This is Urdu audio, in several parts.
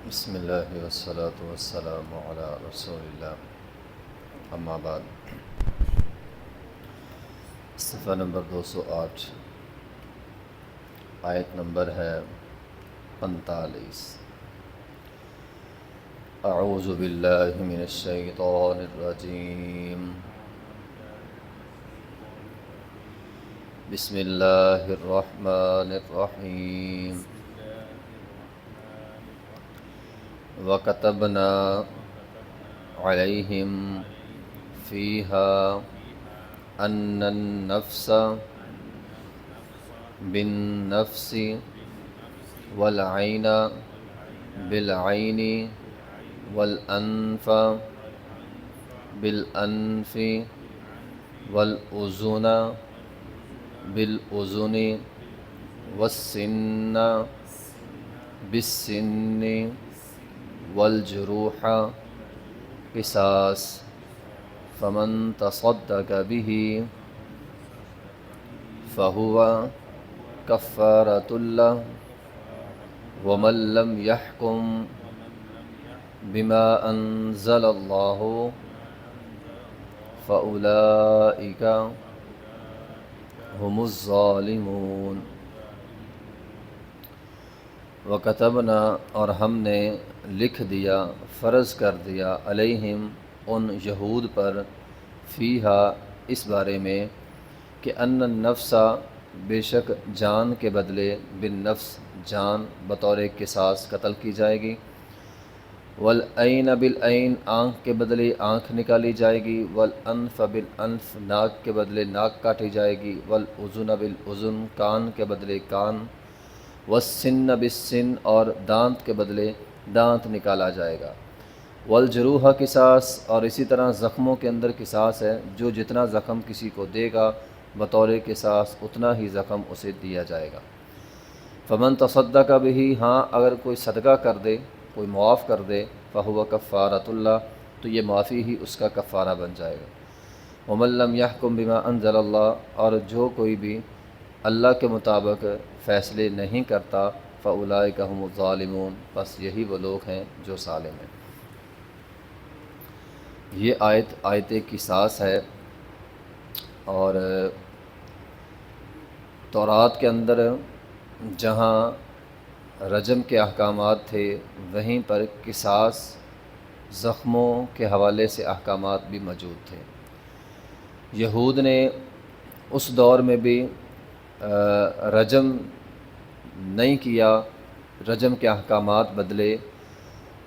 بسم اللہ والصلاة والسلام علی رسول اللہ، اما بعد۔ صفحہ نمبر 208، آیت نمبر ہے 45۔ اعوذ باللہ من الشیطان الرجیم، بسم اللہ الرحمن الرحیم۔ وَكَتَبْنَا عَلَيْهِمْ فِيهَا أَنَّ النَّفْسَ بِالنَّفْسِ وَالْعَيْنَ بِالْعَيْنِ وَالْأَنْفَ بِالْأَنْفِ وَالْأُذُنَ بِالْأُذُنِ وَالسِّنَّ بِالسِّنِّ والجروح قصاص فمن تصدق به فهو كفارة له ومن لم يحكم بما أنزل الله فأولئك هم الظالمون۔ وَكَتَبْنَا، اور ہم نے لکھ دیا، فرض کر دیا، علیہم، ان یہود پر، فیہا، اس بارے میں، کہ ان النفس، بے شک جان کے بدلے، بالنفس، جان بطور قصاص قتل کی جائے گی، والعین بالعین، آنکھ کے بدلے آنکھ نکالی جائے گی، والانف بالانف، ناک کے بدلے ناک کاٹی جائے گی، والاذن بالاذن، کان کے بدلے کان، والسن بالسن، اور دانت کے بدلے دانت نکالا جائے گا، والجروح قصاص، اور اسی طرح زخموں کے اندر قصاص ہے، جو جتنا زخم کسی کو دے گا بطور قصاص اتنا ہی زخم اسے دیا جائے گا۔ فمن تصدق بہ، ہاں اگر کوئی صدقہ کر دے، کوئی معاف کر دے، فہو کفارۃ اللہ، تو یہ معافی ہی اس کا کفارہ بن جائے گا۔ ومن لم یحکم بما انزل اللہ، اور جو کوئی بھی اللہ کے مطابق فیصلے نہیں کرتا، فاولئک هم الظالمون، بس یہی وہ لوگ ہیں جو ظالم ہیں۔ یہ آیت قصاص ہے، اور تورات کے اندر جہاں رجم کے احکامات تھے، وہیں پر قصاص، زخموں کے حوالے سے احکامات بھی موجود تھے۔ یہود نے اس دور میں بھی رجم نہیں کیا، رجم کے احکامات بدلے،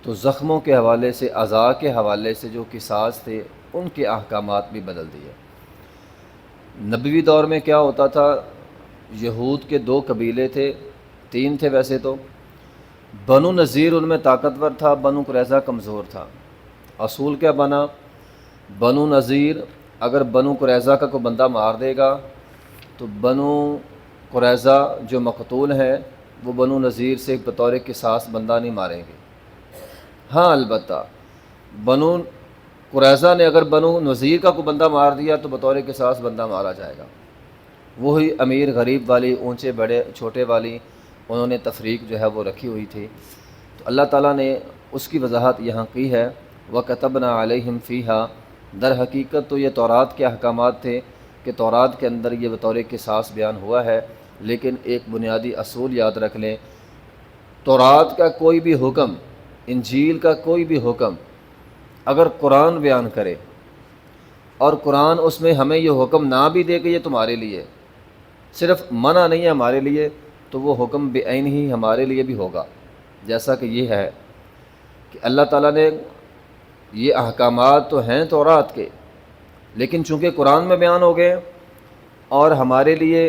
تو زخموں کے حوالے سے، اعضاء کے حوالے سے جو قصاص تھے ان کے احکامات بھی بدل دیے۔ نبوی دور میں کیا ہوتا تھا، یہود کے 2 قبیلے تھے، 3 تھے ویسے تو، بنو نذیر ان میں طاقتور تھا، بنو قریظہ کمزور تھا۔ اصول کیا بنا، بنو نذیر اگر بنو قریظہ کا کوئی بندہ مار دے گا تو بنو قریظہ جو مقتول ہے وہ بنو نذیر سے بطور قصاص بندہ نہیں ماریں گے۔ ہاں البتہ بنو قریظہ نے اگر بنو نذیر کا کوئی بندہ مار دیا تو بطور قصاص بندہ مارا جائے گا۔ وہی امیر غریب والی، اونچے بڑے چھوٹے والی، انہوں نے تفریق جو ہے وہ رکھی ہوئی تھی۔ تو اللہ تعالیٰ نے اس کی وضاحت یہاں کی ہے، وَكَتَبْنَا عَلَيْهِمْ فِيهَا، در حقیقت تو یہ تورات کے احکامات تھے کہ تورات کے اندر یہ بطور قصاص بیان ہوا ہے، لیکن ایک بنیادی اصول یاد رکھ لیں، تورات کا کوئی بھی حکم، انجیل کا کوئی بھی حکم اگر قرآن بیان کرے اور قرآن اس میں ہمیں یہ حکم نہ بھی دے کہ یہ تمہارے لیے، صرف منع نہیں ہے ہمارے لیے، تو وہ حکم بعین ہی ہمارے لیے بھی ہوگا۔ جیسا کہ یہ ہے کہ اللہ تعالیٰ نے یہ احکامات تو ہیں تورات کے، لیکن چونکہ قرآن میں بیان ہو گئے اور ہمارے لیے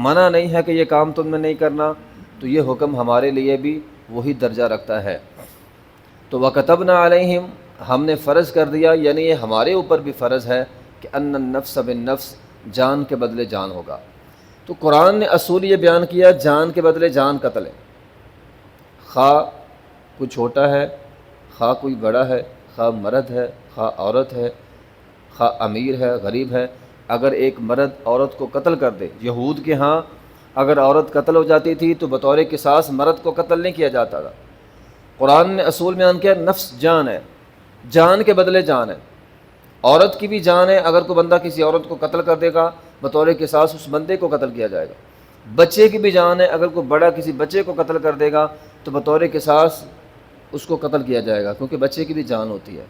منع نہیں ہے کہ یہ کام تم نے نہیں کرنا، تو یہ حکم ہمارے لیے بھی وہی درجہ رکھتا ہے۔ تو وَكَتَبْنَا عَلَيْهِمْ، ہم نے فرض کر دیا، یعنی یہ ہمارے اوپر بھی فرض ہے کہ ان النفس بالنفس، جان کے بدلے جان ہوگا۔ تو قرآن نے اصول یہ بیان کیا، جان کے بدلے جان قتل ہے، خواہ کوئی چھوٹا ہے، خواہ کوئی بڑا ہے، خواہ مرد ہے، خواہ عورت ہے، خواہ امیر ہے، غریب ہے، اگر ایک مرد عورت کو قتل کر دے، یہود کے ہاں اگر عورت قتل ہو جاتی تھی تو بطور قصاص مرد کو قتل نہیں کیا جاتا تھا، قرآن نے اصول بیان کیا، نفس جان ہے، جان کے بدلے جان ہے، عورت کی بھی جان ہے، اگر کوئی بندہ کسی عورت کو قتل کر دے گا بطور قصاص اس بندے کو قتل کیا جائے گا۔ بچے کی بھی جان ہے، اگر کوئی بڑا کسی بچے کو قتل کر دے گا تو بطور قصاص اس کو قتل کیا جائے گا، کیونکہ بچے کی بھی جان ہوتی ہے۔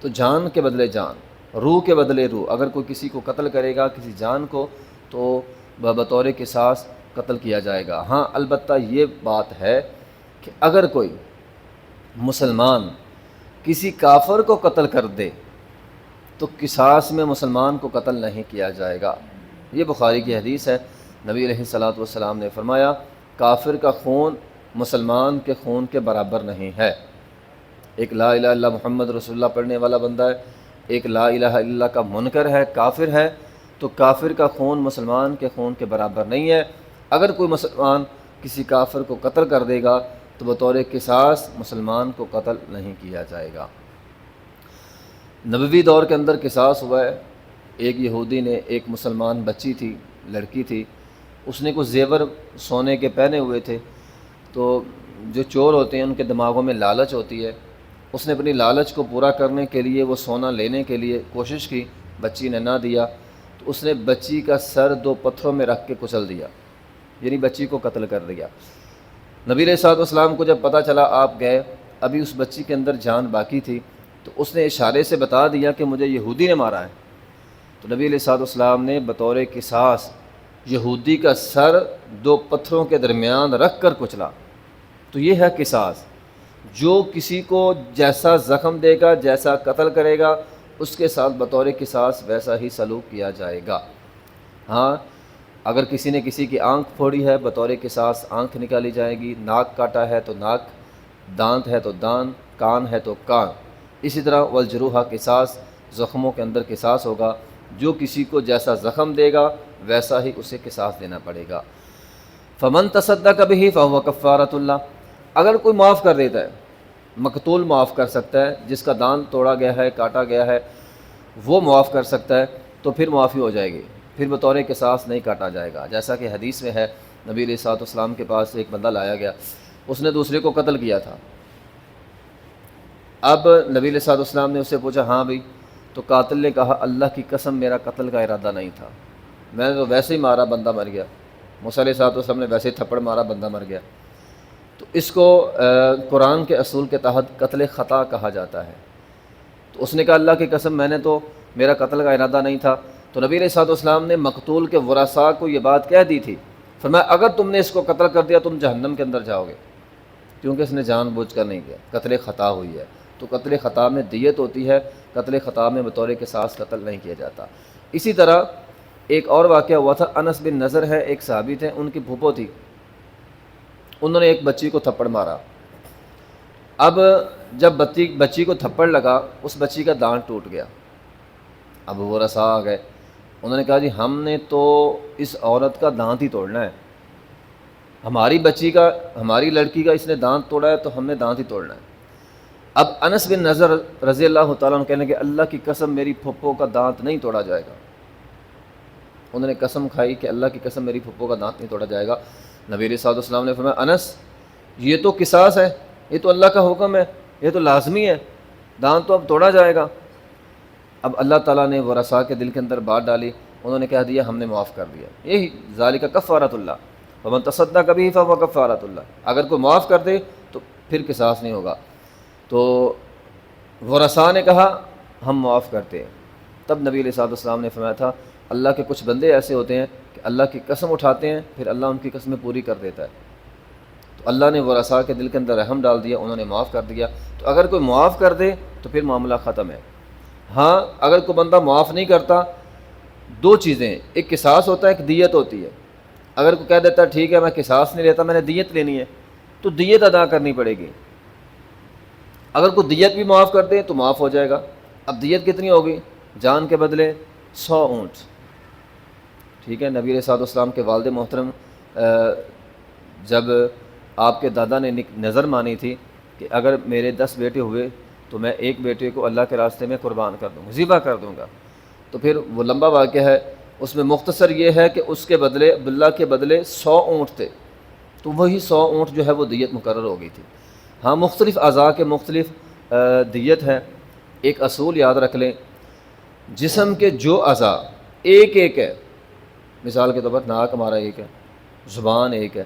تو جان کے بدلے جان، روح کے بدلے روح، اگر کوئی کسی کو قتل کرے گا کسی جان کو تو بطور قصاص قتل کیا جائے گا۔ ہاں البتہ یہ بات ہے کہ اگر کوئی مسلمان کسی کافر کو قتل کر دے تو قصاص میں مسلمان کو قتل نہیں کیا جائے گا۔ یہ بخاری کی حدیث ہے، نبی علیہ الصلوۃ والسلام نے فرمایا کافر کا خون مسلمان کے خون کے برابر نہیں ہے۔ ایک لا الہ الا اللہ محمد رسول اللہ پڑھنے والا بندہ ہے، ایک لا الہ الا اللہ کا منکر ہے، کافر ہے، تو کافر کا خون مسلمان کے خون کے برابر نہیں ہے۔ اگر کوئی مسلمان کسی کافر کو قتل کر دے گا تو بطور قصاص مسلمان کو قتل نہیں کیا جائے گا۔ نبوی دور کے اندر قصاص ہوا ہے۔ ایک یہودی نے ایک مسلمان بچی تھی، لڑکی تھی، اس نے کچھ زیور سونے کے پہنے ہوئے تھے، تو جو چور ہوتے ہیں ان کے دماغوں میں لالچ ہوتی ہے، اس نے اپنی لالچ کو پورا کرنے کے لیے وہ سونا لینے کے لیے کوشش کی، بچی نے نہ دیا تو اس نے بچی کا سر 2 پتھروں میں رکھ کے کچل دیا، یعنی بچی کو قتل کر دیا۔ نبی علیہ الصلوۃ والسلام کو جب پتہ چلا آپ گئے، ابھی اس بچی کے اندر جان باقی تھی، تو اس نے اشارے سے بتا دیا کہ مجھے یہودی نے مارا ہے۔ تو نبی علیہ الصلوۃ والسلام نے بطور قصاص یہودی کا سر 2 پتھروں کے درمیان رکھ کر کچلا۔ تو یہ ہے قصاص، جو کسی کو جیسا زخم دے گا، جیسا قتل کرے گا، اس کے ساتھ بطور قصاص ویسا ہی سلوک کیا جائے گا۔ ہاں اگر کسی نے کسی کی آنکھ پھوڑی ہے بطور قصاص آنکھ نکالی جائے گی، ناک کاٹا ہے تو ناک، دانت ہے تو دانت، کان ہے تو کان، اسی طرح والجروح قصاص، زخموں کے اندر قصاص ہوگا، جو کسی کو جیسا زخم دے گا ویسا ہی اسے قصاص دینا پڑے گا۔ فمن تصدق بہ فہو کفارۃ اللہ، اگر کوئی معاف کر دیتا ہے، مقتول معاف کر سکتا ہے، جس کا دانت توڑا گیا ہے، کاٹا گیا ہے، وہ معاف کر سکتا ہے تو پھر معافی ہو جائے گی، پھر بطور قصاص نہیں کاٹا جائے گا۔ جیسا کہ حدیث میں ہے، نبی علیہ الصلوۃ والسلام کے پاس ایک بندہ لایا گیا، اس نے دوسرے کو قتل کیا تھا۔ اب نبی علیہ الصلوۃ والسلام نے اس سے پوچھا ہاں بھائی، تو قاتل نے کہا اللہ کی قسم میرا قتل کا ارادہ نہیں تھا، میں نے تو ویسے ہی مارا، بندہ مر گیا۔ موسیٰ علیہ الصلوۃ والسلام نے ویسے ہی تھپڑ مارا، بندہ مر گیا۔ تو اس کو قرآن کے اصول کے تحت قتل خطا کہا جاتا ہے۔ تو اس نے کہا اللہ کی قسم میں نے تو، میرا قتل کا ارادہ نہیں تھا۔ تو نبی علیہ الصلوۃ والسلام نے مقتول کے ورثاء کو یہ بات کہہ دی تھی، فرمایا اگر تم نے اس کو قتل کر دیا تم جہنم کے اندر جاؤ گے، کیونکہ اس نے جان بوجھ کر نہیں کیا، قتل خطا ہوئی ہے۔ تو قتل خطا میں دیت ہوتی ہے، قتل خطا میں بطور قصاص قتل نہیں کیا جاتا۔ اسی طرح ایک اور واقعہ ہوا تھا، انس بن نضر ہے، ایک صحابی تھے، ان کی پھوپھو تھی، انہوں نے ایک بچی کو تھپڑ مارا۔ اب جب بچی کو تھپڑ لگا، اس بچی کا دانت ٹوٹ گیا۔ اب وہ رسا آ گئے، انہوں نے کہا جی ہم نے تو اس عورت کا دانت ہی توڑنا ہے، ہماری بچی کا، ہماری لڑکی کا اس نے دانت توڑا ہے تو ہم نے دانت ہی توڑنا ہے۔ اب انس بن نضر رضی اللہ تعالیٰ عنہ کہنے کہ اللہ کی قسم میری پھپھو کا دانت نہیں توڑا جائے گا۔ انہوں نے قسم کھائی کہ اللہ کی قسم میری پھپھو کا دانت نہیں توڑا جائے گا۔ نبی علیہ الصلوۃ والسلام نے فرمایا انس یہ تو قصاص ہے، یہ تو اللہ کا حکم ہے، یہ تو لازمی ہے، دانت تو اب توڑا جائے گا۔ اب اللہ تعالیٰ نے ورثاء کے دل کے اندر بات ڈالی، انہوں نے کہہ دیا ہم نے معاف کر دیا، یہی ذالک کفارۃ اللہ، ومن تصدق بہ فہو کفارۃ اللہ، اگر کوئی معاف کر دے تو پھر قصاص نہیں ہوگا۔ تو ورثاء نے کہا ہم معاف کرتے ہیں۔ تب نبی علیہ الصلوۃ والسلام نے فرمایا تھا اللہ کے کچھ بندے ایسے ہوتے ہیں کہ اللہ کی قسم اٹھاتے ہیں پھر اللہ ان کی قسمیں پوری کر دیتا ہے۔ تو اللہ نے ورثاء کے دل کے اندر رحم ڈال دیا، انہوں نے معاف کر دیا۔ تو اگر کوئی معاف کر دے تو پھر معاملہ ختم ہے۔ ہاں اگر کوئی بندہ معاف نہیں کرتا، 2 چیزیں، ایک قصاص ہوتا ہے، ایک دیت ہوتی ہے۔ اگر کوئی کہہ دیتا ہے ٹھیک ہے میں قصاص نہیں لیتا، میں نے دیت لینی ہے، تو دیت ادا کرنی پڑے گی۔ اگر کوئی دیت بھی معاف کر دے تو معاف ہو جائے گا۔ اب دیت کتنی ہوگی؟ جان کے بدلے 100 اونٹ، ٹھیک ہے۔ نبی علیہ الصلوۃ والسلام کے والد محترم جب آپ کے دادا نے نظر مانی تھی کہ اگر میرے 10 بیٹے ہوئے تو میں ایک بیٹے کو اللہ کے راستے میں قربان کر دوں گا، ذبح کر دوں گا، تو پھر وہ لمبا واقعہ ہے، اس میں مختصر یہ ہے کہ اس کے بدلے عبداللہ کے بدلے 100 اونٹ تھے، تو وہی 100 اونٹ جو ہے وہ دیت مقرر ہو گئی تھی۔ ہاں مختلف اعضاء کے مختلف دیت ہے۔ ایک اصول یاد رکھ لیں، جسم کے جو اعضاء ایک ایک ہے، مثال کے طور پر ناک ہمارا ایک ہے، زبان ایک ہے،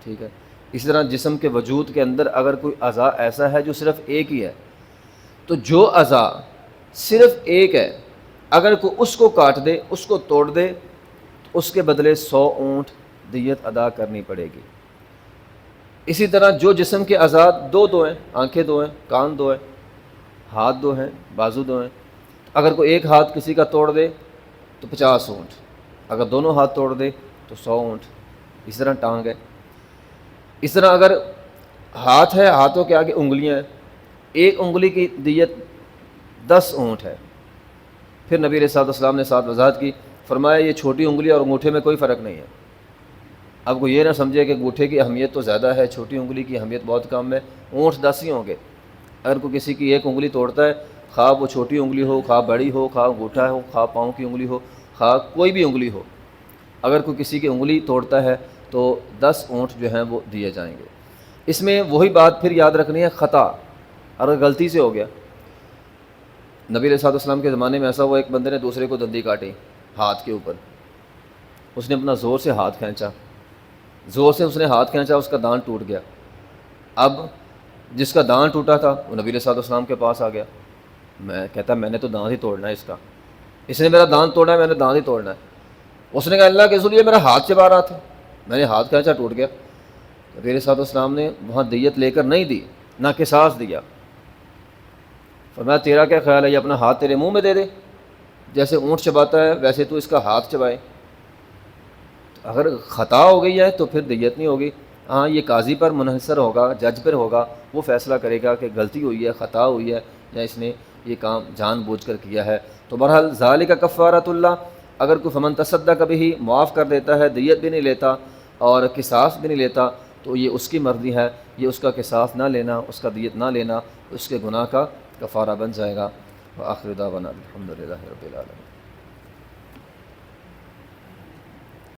ٹھیک ہے، اسی طرح جسم کے وجود کے اندر اگر کوئی اعضاء ایسا ہے جو صرف ایک ہی ہے، تو جو اعضاء صرف ایک ہے اگر کوئی اس کو کاٹ دے، اس کو توڑ دے، تو اس کے بدلے 100 اونٹ دیت ادا کرنی پڑے گی۔ اسی طرح جو جسم کے اعضاء دو ہیں، آنکھیں دو ہیں، کان دو ہیں، ہاتھ دو ہیں، بازو دو ہیں، اگر کوئی ایک ہاتھ کسی کا توڑ دے تو 50 اونٹ، اگر دونوں ہاتھ توڑ دے تو 100 اونٹ، اس طرح ٹانگ ہے۔ اس طرح اگر ہاتھ ہے، ہاتھوں کے آگے انگلیاں ہیں، ایک انگلی کی دیت 10 اونٹ ہے۔ پھر نبی علیہ السلام نے ساتھ وضاحت کی، فرمایا یہ چھوٹی انگلی اور انگوٹھے میں کوئی فرق نہیں ہے۔ اب کو یہ نہ سمجھے کہ انگوٹھے کی اہمیت تو زیادہ ہے، چھوٹی انگلی کی اہمیت بہت کم ہے، اونٹ 10 ہی ہوں گے۔ اگر کوئی کسی کی ایک انگلی توڑتا ہے، خواہ وہ چھوٹی انگلی ہو، خواہ بڑی ہو، خواہ انگوٹھا ہو، خواہ پاؤں کی انگلی ہو، خواہ کوئی بھی انگلی ہو، اگر کوئی کسی کی انگلی توڑتا ہے تو 10 اونٹ جو ہیں وہ دیے جائیں گے۔ اس میں وہی بات پھر یاد رکھنی ہے، خطا اگر غلطی سے ہو گیا۔ نبی علیہ السلام کے زمانے میں ایسا ہوا، ایک بندے نے دوسرے کو دندی کاٹی ہاتھ کے اوپر، اس نے اپنا زور سے ہاتھ کھینچا، زور سے اس نے ہاتھ کھینچا، اس کا دان ٹوٹ گیا۔ اب جس کا دان ٹوٹا تھا وہ نبی علیہ السلام کے پاس آ گیا، کہتا میں نے تو دان ہی توڑنا ہے اس نے میرا دان توڑا ہے، میں نے دان ہی توڑنا ہے۔ اس نے کہا اللہ کے رسول یہ میرا ہاتھ چبا رہا تھا، میں نے ہاتھ کھینچا ٹوٹ گیا۔ نبی علیہ السلام نے وہاں دیت لے کر نہیں دی، نہ قصاص دیا۔ فرمایا تیرا کیا خیال ہے، یہ اپنا ہاتھ تیرے منہ میں دے دے، جیسے اونٹ چباتا ہے ویسے تو اس کا ہاتھ چبائے۔ اگر خطا ہو گئی ہے تو پھر دیت نہیں ہوگی، ہاں یہ قاضی پر منحصر ہوگا، جج پر ہوگا، وہ فیصلہ کرے گا کہ غلطی ہوئی ہے، خطا ہوئی ہے، یا اس نے یہ کام جان بوجھ کر کیا ہے۔ تو بہرحال ذالک کفارۃ اللہ، اگر کوئی فمن تصدق بھی معاف کر دیتا ہے، دیت بھی نہیں لیتا اور قصاص بھی نہیں لیتا، تو یہ اس کی مرضی ہے، یہ اس کا قصاص نہ لینا، اس کا دیت نہ لینا اس کے گناہ کا کفارہ بن جائے گا۔ وآخر دعوانا الحمد للہ رب العالمین۔